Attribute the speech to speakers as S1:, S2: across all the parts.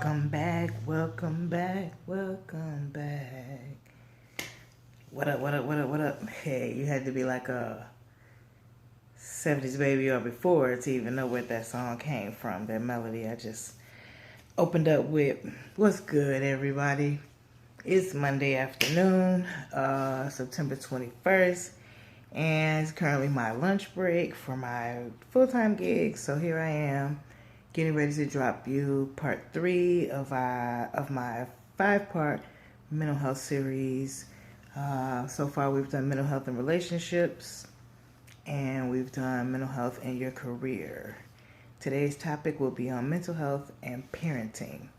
S1: Welcome back, welcome back, welcome back. What up, what up, what up, what up? Hey, you had to be like a 70s baby or before to even know where that song came from, that melody I just opened up with. What's good, everybody? It's Monday afternoon, September 21st, and it's currently my lunch break for my full-time gig, so here I am getting ready to drop you part 3 of my 5-part mental health series. So far we've done mental health and relationships, and we've done mental health in your career. Today's topic will be on mental health and parenting.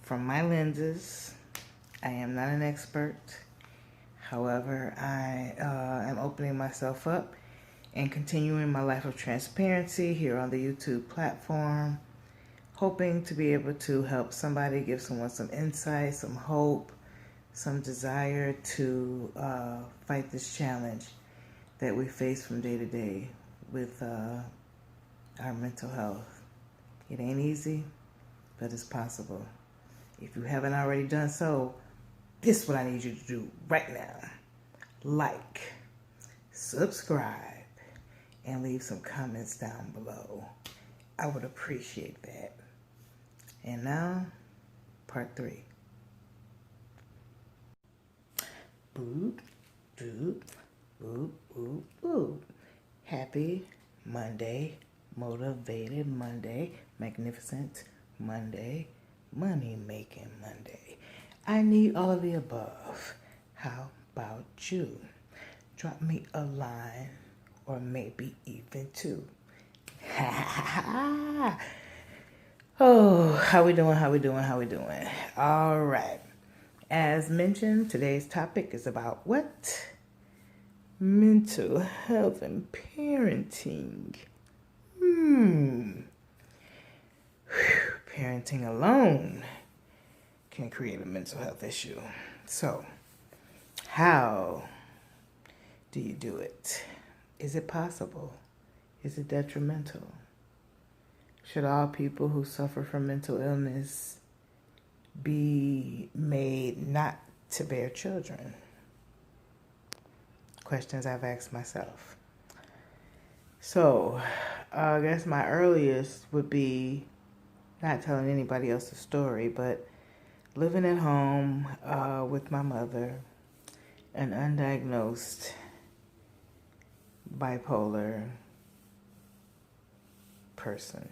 S1: From my lenses, I am not an expert. However, I am opening myself up and continuing my life of transparency here on the YouTube platform, hoping to be able to help somebody, give someone some insight, some hope, some desire to fight this challenge that we face from day to day with our mental health. It ain't easy, but it's possible. If you haven't already done so, this is what I need you to do right now. Like, subscribe, and leave some comments down below. I would appreciate that. And now, part 3. Boop, doop, boop, boop, boop. Happy Monday, motivated Monday, magnificent Monday, money-making Monday. I need all of the above. How about you? Drop me a line, or maybe even 2. Oh, how we doing? All right. As mentioned, today's topic is about what? Mental health and parenting. Parenting alone can create a mental health issue. So, how do you do it? Is it possible? Is it detrimental? Should all people who suffer from mental illness be made not to bear children? Questions I've asked myself. So, I guess my earliest would be not telling anybody else the story, but living at home with my mother, an undiagnosed bipolar person.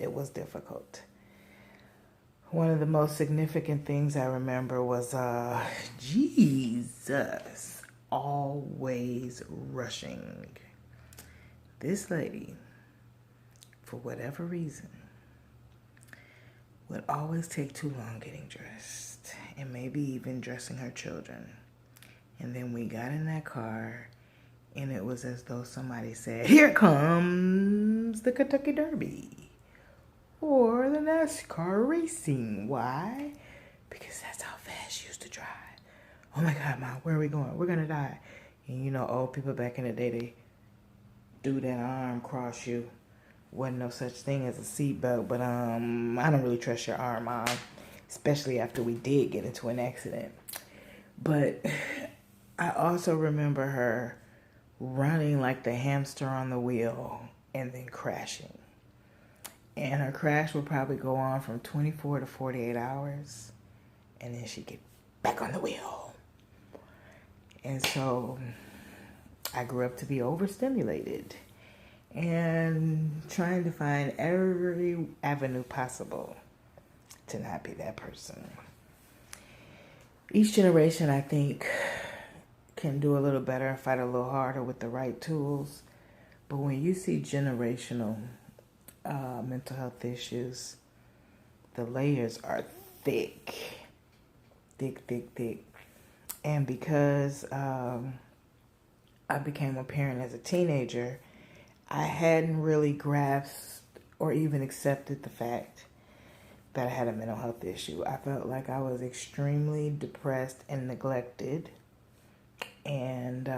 S1: It was difficult. One of the most significant things I remember was Jesus always rushing. This lady, for whatever reason, would always take too long getting dressed, and maybe even dressing her children. And then we got in that car, and it was as though somebody said, "Here comes the Kentucky Derby or the NASCAR racing." Why? Because that's how fast she used to drive. Oh my God, Mom, where are we going? We're going to die. And you know, old people back in the day, they do that arm cross you. Wasn't no such thing as a seatbelt, but I don't really trust your arm, Mom, especially after we did get into an accident. But I also remember her running like the hamster on the wheel and then crashing. And her crash would probably go on from 24 to 48 hours. And then she'd get back on the wheel. And so I grew up to be overstimulated and trying to find every avenue possible to not be that person. Each generation, I think, can do a little better and fight a little harder with the right tools. But when you see generational mental health issues, the layers are thick. And because I became a parent as a teenager, I hadn't really grasped or even accepted the fact that I had a mental health issue. I felt like I was extremely depressed and neglected, and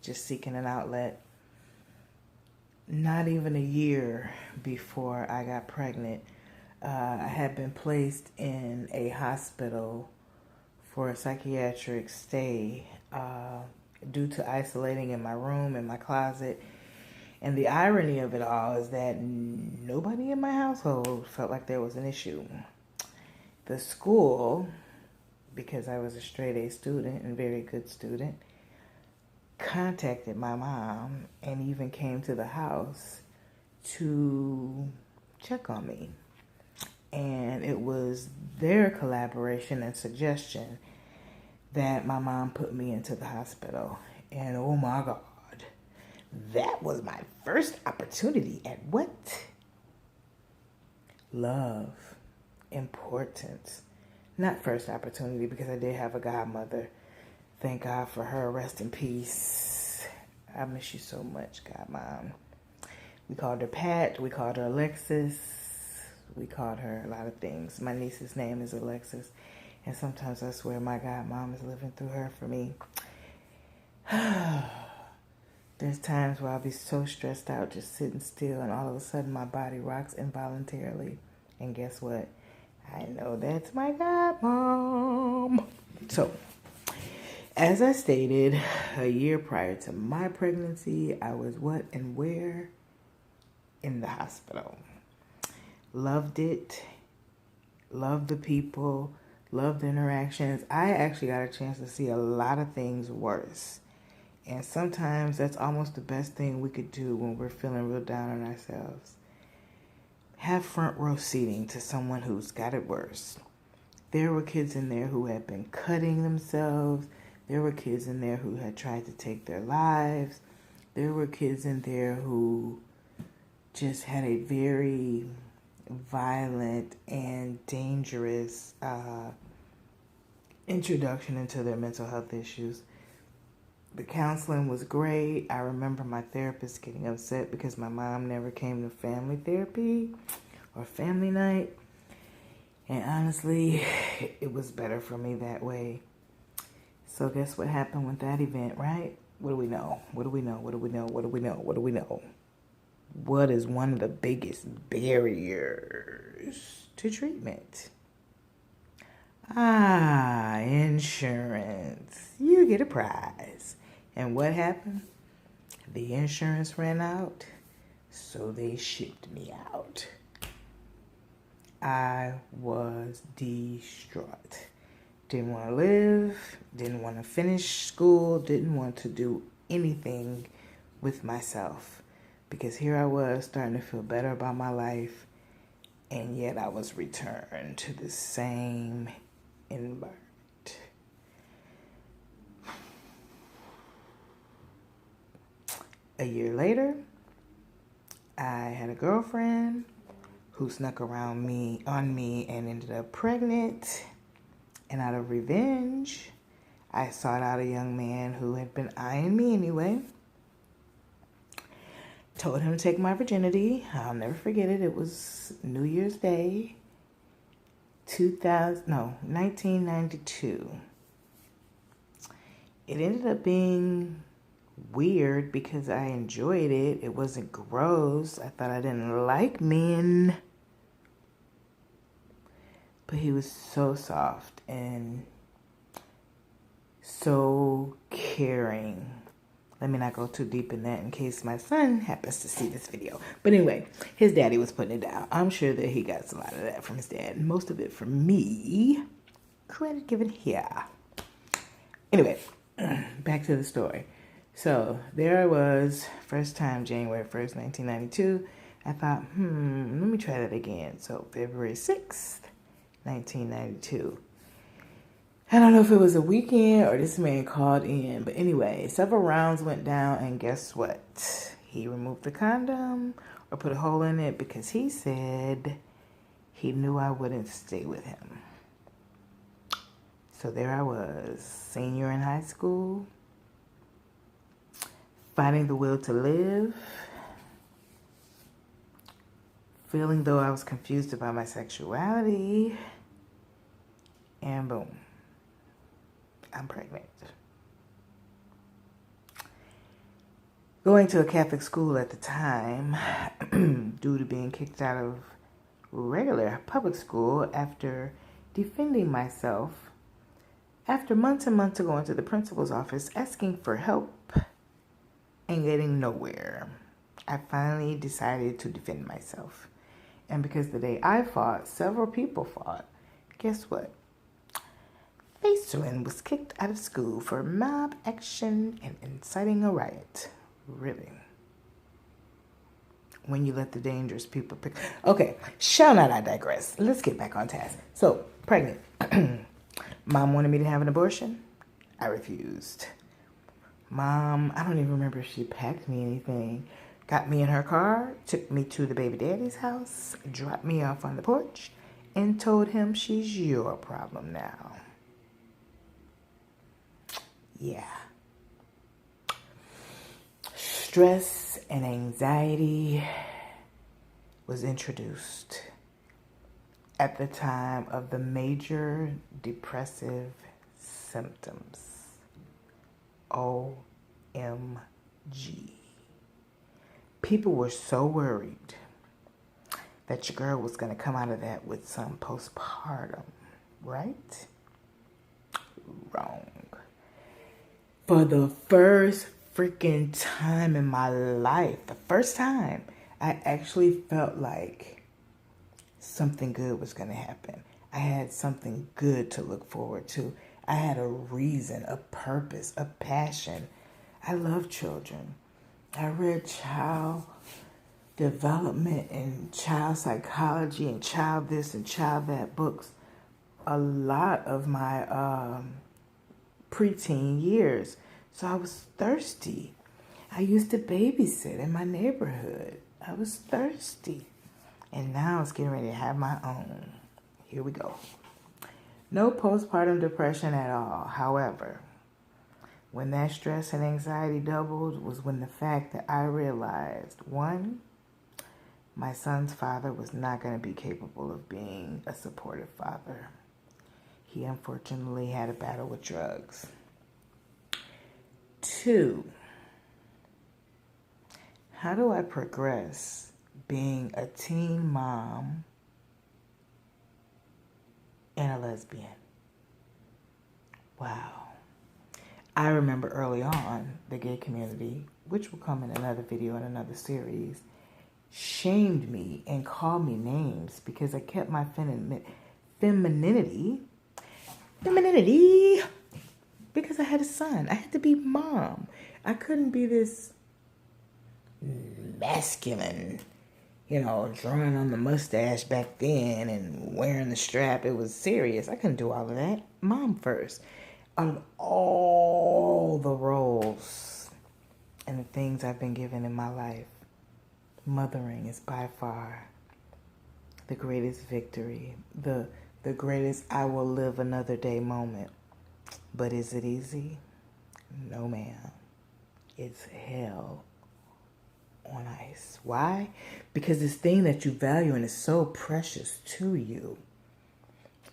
S1: just seeking an outlet. Not even a year before I got pregnant, I had been placed in a hospital for a psychiatric stay due to isolating in my room, in my closet. And the irony of it all is that nobody in my household felt like there was an issue. The school, because I was a straight A student and very good student, contacted my mom and even came to the house to check on me. And it was their collaboration and suggestion that my mom put me into the hospital. And oh my God, that was my first opportunity at what? Love. Importance. Not first opportunity, because I did have a godmother. Thank God for her. Rest in peace. I miss you so much, godmom. We called her Pat. We called her Alexis. We called her a lot of things. My niece's name is Alexis. And sometimes I swear my godmom is living through her for me. There's times where I'll be so stressed out just sitting still, and all of a sudden my body rocks involuntarily. And guess what? I know that's my godmom. So, as I stated, a year prior to my pregnancy, I was what and where? In the hospital. Loved it. Loved the people. Loved the interactions. I actually got a chance to see a lot of things worse. And sometimes that's almost the best thing we could do when we're feeling real down on ourselves. Have front row seating to someone who's got it worse. There were kids in there who had been cutting themselves. There were kids in there who had tried to take their lives. There were kids in there who just had a very violent and dangerous introduction into their mental health issues. The counseling was great. I remember my therapist getting upset because my mom never came to family therapy or family night. And honestly, it was better for me that way. So guess what happened with that event, right? What do we know? What do we know? What do we know? What do we know? What do we know? What is one of the biggest barriers to treatment? Insurance. You get a prize. And what happened? The insurance ran out, so they shipped me out. I was distraught. Didn't want to live, didn't want to finish school, didn't want to do anything with myself. Because here I was starting to feel better about my life, and yet I was returned to the same environment. A year later, I had a girlfriend who snuck around me on me and ended up pregnant. And out of revenge, I sought out a young man who had been eyeing me anyway. Told him to take my virginity. I'll never forget it. It was New Year's Day, 1992. It ended up being weird because I enjoyed it. It wasn't gross. I thought I didn't like men. But he was so soft and so caring. Let me not go too deep in that in case my son happens to see this video. But anyway, his daddy was putting it down. I'm sure that he got a lot of that from his dad. Most of it from me. Credit given here. Anyway, back to the story. So there I was, first time, January 1st, 1992. I thought, let me try that again. So February 6th, 1992. I don't know if it was a weekend or this man called in. But anyway, several rounds went down, and guess what? He removed the condom or put a hole in it because he said he knew I wouldn't stay with him. So there I was, senior in high school, finding the will to live, feeling though I was confused about my sexuality, and boom, I'm pregnant. Going to a Catholic school at the time, due to being kicked out of regular public school after defending myself after months and months of going to the principal's office asking for help and getting nowhere. I finally decided to defend myself. And because the day I fought, several people fought, guess what? Facerin was kicked out of school for mob action and inciting a riot. Really? When you let the dangerous people pick. Okay, shall not I digress? Let's get back on task. So, pregnant. Mom wanted me to have an abortion. I refused. Mom, I don't even remember if she packed me anything. Got me in her car, took me to the baby daddy's house, dropped me off on the porch, and told him she's your problem now. Yeah. Stress and anxiety was introduced at the time of the major depressive symptoms. OMG. People were so worried that your girl was going to come out of that with some postpartum, right? Wrong. For the first freaking time in my life, the first time, I actually felt like something good was going to happen. I had something good to look forward to. I had a reason, a purpose, a passion. I love children. I read child development and child psychology and child this and child that books a lot of my preteen years. So I was thirsty. I used to babysit in my neighborhood. I was thirsty. And now it's getting ready to have my own. Here we go. No postpartum depression at all. However, when that stress and anxiety doubled was when the fact that I realized, one, my son's father was not going to be capable of being a supportive father. He unfortunately had a battle with drugs. Two, how do I progress being a teen mom and a lesbian? Wow. I remember early on, the gay community, which will come in another video in another series, shamed me and called me names because I kept my femininity, because I had a son. I had to be mom. I couldn't be this masculine, drawing on the mustache back then and wearing the strap. It was serious. I couldn't do all of that. Mom first. Out of all the roles and the things I've been given in my life, mothering is by far the greatest victory, the greatest I will live another day moment. But is it easy? No, ma'am. It's hell on ice. Why? Because this thing that you value and is so precious to you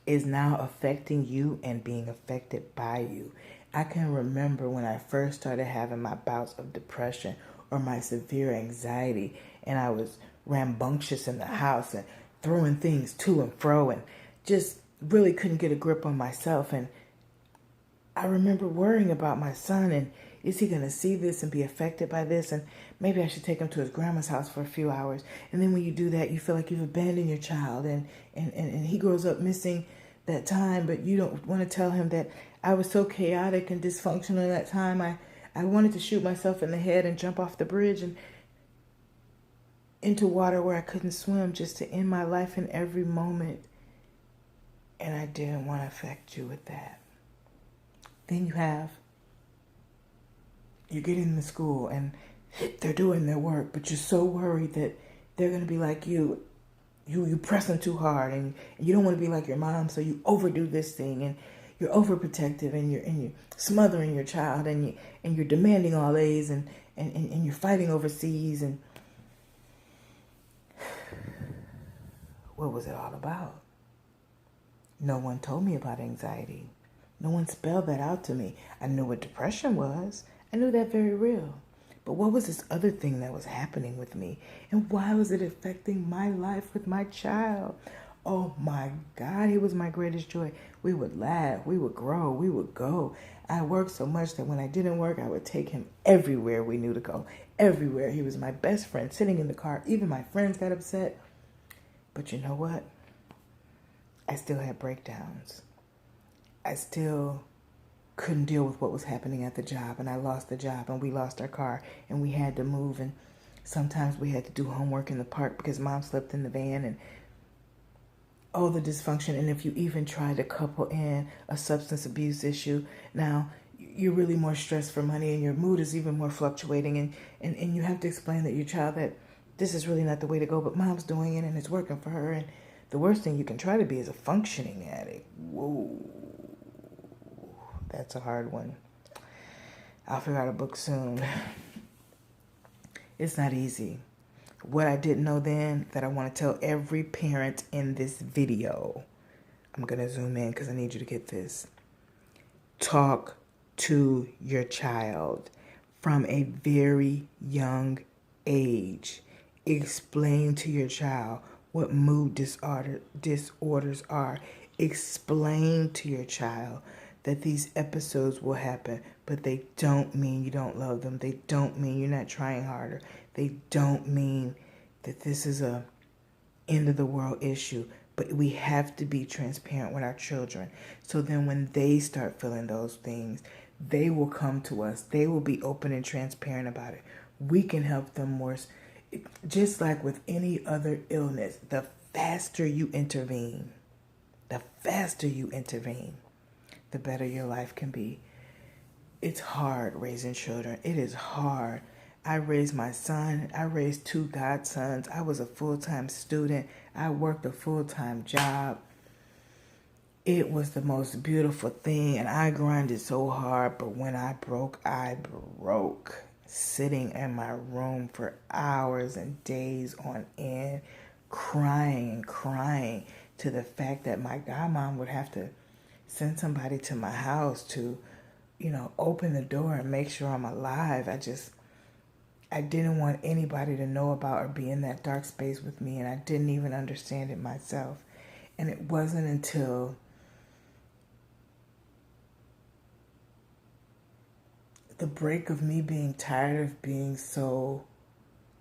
S1: is now affecting you and being affected by you. I can remember when I first started having my bouts of depression or my severe anxiety, and I was rambunctious in the house and throwing things to and fro and just really couldn't get a grip on myself. And I remember worrying about my son, and is he going to see this and be affected by this? And maybe I should take him to his grandma's house for a few hours. And then when you do that, you feel like you've abandoned your child, and he grows up missing that time, but you don't want to tell him that I was so chaotic and dysfunctional that time. I wanted to shoot myself in the head and jump off the bridge and into water where I couldn't swim, just to end my life in every moment. And I didn't want to affect you with that. Then you're getting to school and they're doing their work, but you're so worried that they're going to be like you press them too hard, and you don't want to be like your mom, so you overdo this thing, and you're overprotective, and you're smothering your child, and you're demanding all A's, and you're fighting overseas. And what was it all about? No one told me about anxiety. No one spelled that out to me. I knew what depression was. I knew that very real. But what was this other thing that was happening with me? And why was it affecting my life with my child? Oh my God, he was my greatest joy. We would laugh, we would grow, we would go. I worked so much that when I didn't work, I would take him everywhere we knew to go. Everywhere. He was my best friend, sitting in the car. Even my friends got upset. But you know what? I still had breakdowns. I still couldn't deal with what was happening at the job, and I lost the job, and we lost our car, and we had to move, and sometimes we had to do homework in the park because mom slept in the van, and all the dysfunction. And if you even try to couple in a substance abuse issue, now you're really more stressed for money, and your mood is even more fluctuating, and you have to explain that your child that this is really not the way to go, but mom's doing it and it's working for her. And the worst thing you can try to be is a functioning addict. Whoa, that's a hard one. I'll figure out a book soon. It's not easy. What I didn't know then that I want to tell every parent in this video. I'm going to zoom in because I need you to get this. Talk to your child from a very young age. Explain to your child what mood disorders are. Explain to your child that these episodes will happen, but they don't mean you don't love them. They don't mean you're not trying harder. They don't mean that this is a end of the world issue. But we have to be transparent with our children. So then when they start feeling those things, they will come to us. They will be open and transparent about it. We can help them more. Just like with any other illness, the faster you intervene, the better your life can be. It's hard raising children. It is hard. I raised my son. I raised 2 godsons. I was a full-time student. I worked a full-time job. It was the most beautiful thing, and I grinded so hard, but when I broke, sitting in my room for hours and days on end, crying to the fact that my godmom would have to send somebody to my house to, open the door and make sure I'm alive. I didn't want anybody to know about or be in that dark space with me, and I didn't even understand it myself. And it wasn't until the break of me being tired of being so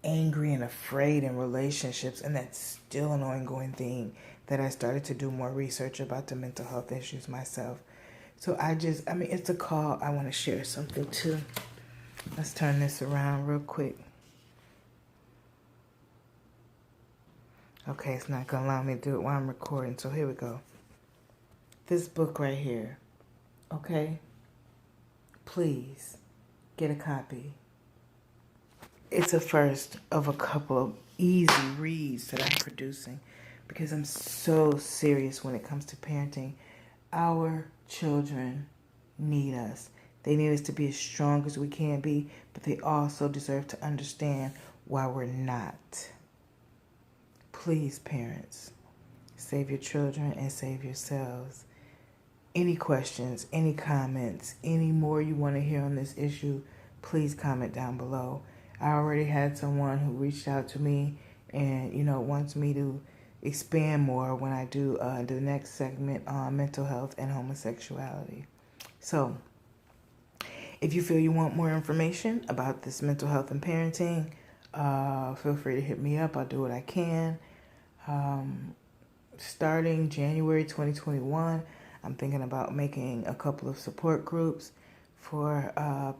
S1: angry and afraid in relationships, and that's still an ongoing thing, that I started to do more research about the mental health issues myself. So it's a call. I want to share something too. Let's turn this around real quick. Okay, it's not going to allow me to do it while I'm recording, so here we go. This book right here, okay? Please get a copy. It's a first of a couple of easy reads that I'm producing because I'm so serious when it comes to parenting. Our children need us. They need us to be as strong as we can be, but they also deserve to understand why we're not. Please, parents, save your children and save yourselves. Any questions, any comments, any more you want to hear on this issue, please comment down below. I already had someone who reached out to me and, wants me to expand more when I do the next segment on mental health and homosexuality. So, if you feel you want more information about this mental health and parenting, feel free to hit me up. I'll do what I can. Starting January 2021, I'm thinking about making a couple of support groups for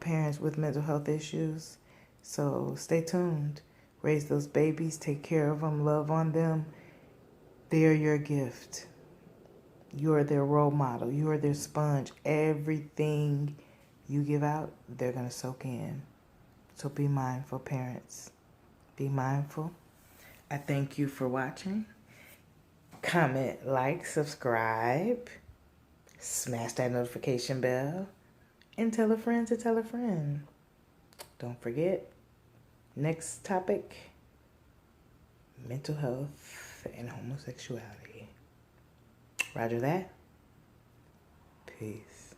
S1: parents with mental health issues. So stay tuned. Raise those babies, take care of them, love on them. They're your gift. You are their role model. You are their sponge. Everything you give out, they're going to soak in. So be mindful, parents. Be mindful. I thank you for watching. Comment, like, subscribe. Smash that notification bell. And tell a friend to tell a friend. Don't forget, next topic, mental health and homosexuality. Roger that. Peace.